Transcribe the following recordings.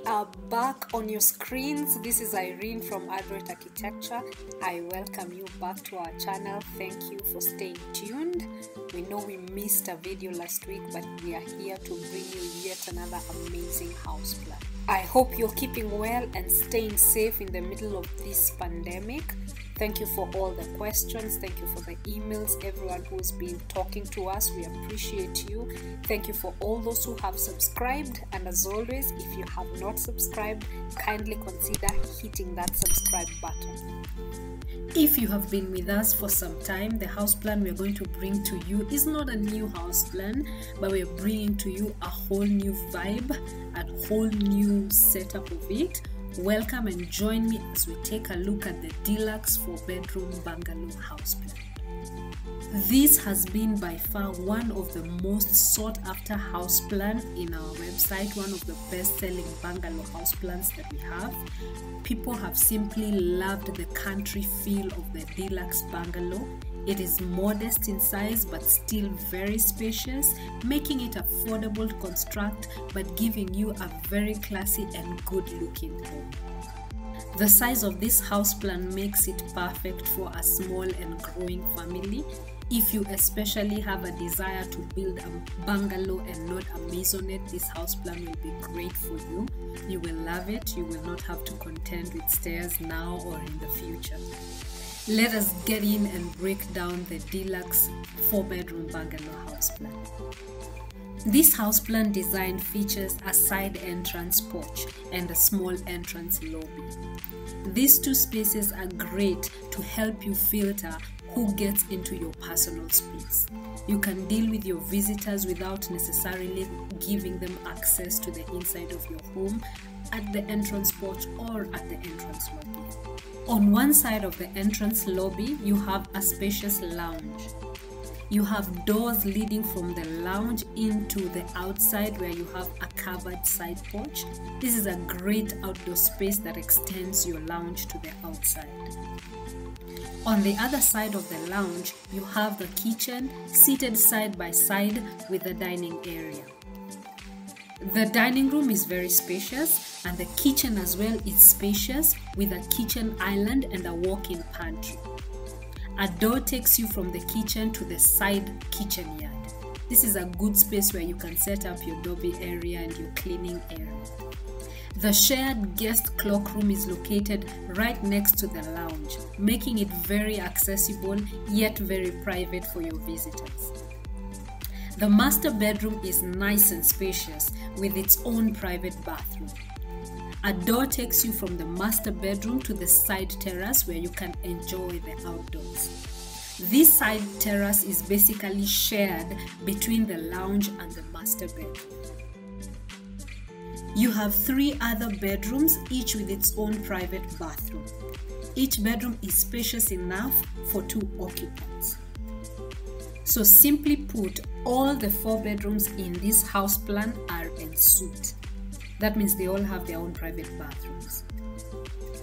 are back on your screens. This is Irene from Adroit Architecture. I welcome you back to our channel. Thank you for staying tuned. We know we missed a video last week, but we are here to bring you yet another amazing house plan. I hope you're keeping well and staying safe in the middle of this pandemic. Thank you for all the questions. Thank you for the emails. Everyone who's been talking to us, we appreciate you. Thank you for all those who have subscribed. And as always, if you have not subscribed, kindly consider hitting that subscribe button. If you have been with us for some time, the house plan we're going to bring to you is not a new house plan, but we're bringing to you a whole new vibe, a whole new setup of it. Welcome and join me as we take a look at the Deluxe 4-bedroom bungalow house plan. This has been by far one of the most sought after house plan in our website, one of the best-selling bungalow house plans that we have. People have simply loved the country feel of the Deluxe bungalow. It is modest in size but still very spacious, making it affordable to construct but giving you a very classy and good looking home. The size of this house plan makes it perfect for a small and growing family. If you especially have a desire to build a bungalow and not a maisonette, this house plan will be great for you. You will love it. You will not have to contend with stairs now or in the future. Let us get in and break down the Deluxe 4-bedroom bungalow house plan. This house plan design features a side entrance porch and a small entrance lobby. These two spaces are great to help you filter who gets into your personal space. You can deal with your visitors without necessarily giving them access to the inside of your home at the entrance porch or at the entrance lobby. On one side of the entrance lobby, you have a spacious lounge. You have doors leading from the lounge into the outside where you have a covered side porch. This is a great outdoor space that extends your lounge to the outside. On the other side of the lounge, you have the kitchen seated side by side with the dining area. The dining room is very spacious, and the kitchen as well is spacious with a kitchen island and a walk-in pantry. A door takes you from the kitchen to the side kitchen yard. This is a good space where you can set up your Dobby area and your cleaning area. The shared guest cloakroom is located right next to the lounge, making it very accessible yet very private for your visitors. The master bedroom is nice and spacious with its own private bathroom. A door takes you from the master bedroom to the side terrace where you can enjoy the outdoors. This side terrace is basically shared between the lounge and the master bedroom. You have 3 other bedrooms, each with its own private bathroom. Each bedroom is spacious enough for 2 occupants. So simply put, all the 4 bedrooms in this house plan are en suite. That means they all have their own private bathrooms.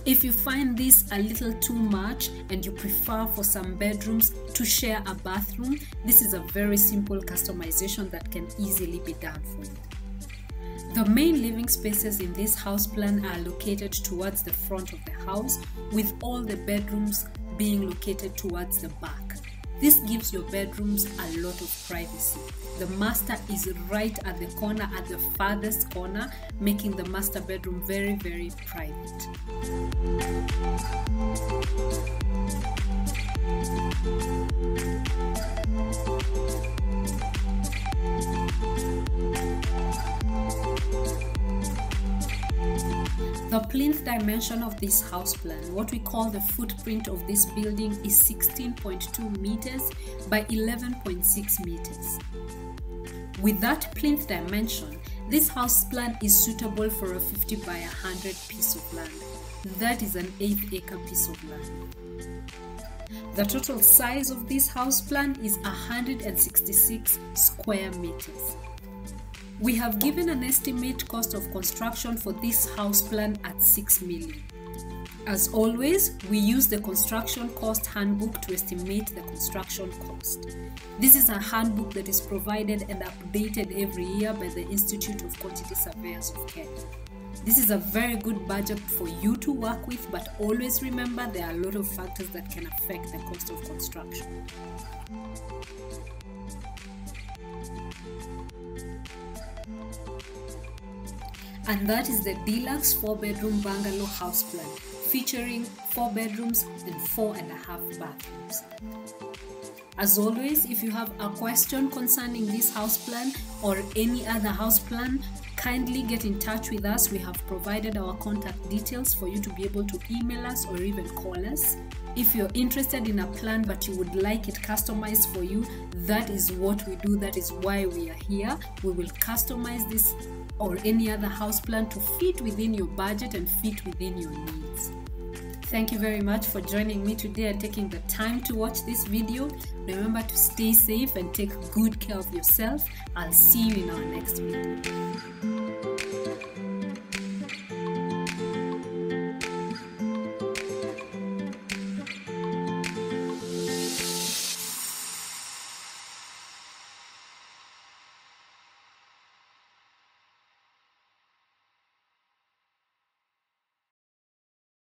If you find this a little too much and you prefer for some bedrooms to share a bathroom, this is a very simple customization that can easily be done for you. The main living spaces in this house plan are located towards the front of the house, with all the bedrooms being located towards the back. This gives your bedrooms a lot of privacy. The master is right at the corner, at the farthest corner, making the master bedroom very, very private. The plinth dimension of this house plan, what we call the footprint of this building, is 16.2 meters by 11.6 meters. With that plinth dimension, this house plan is suitable for a 50 by 100 piece of land. That is an 8-acre piece of land. The total size of this house plan is 166 square meters. We have given an estimate cost of construction for this house plan at 6 million. As always, we use the construction cost handbook to estimate the construction cost. This is a handbook that is provided and updated every year by the Institute of Quantity Surveyors of Kenya. This is a very good budget for you to work with, but always remember there are a lot of factors that can affect the cost of construction. And that is the Deluxe 4-bedroom bungalow house plan, featuring 4 bedrooms and 4.5 bathrooms. As always, if you have a question concerning this house plan or any other house plan, kindly get in touch with us. We have provided our contact details for you to be able to email us or even call us. If you're interested in a plan but you would like it customized for you, that is what we do. That is why we are here. We will customize this or any other house plan to fit within your budget and fit within your needs. Thank you very much for joining me today and taking the time to watch this video. Remember to stay safe and take good care of yourself. I'll see you in our next video.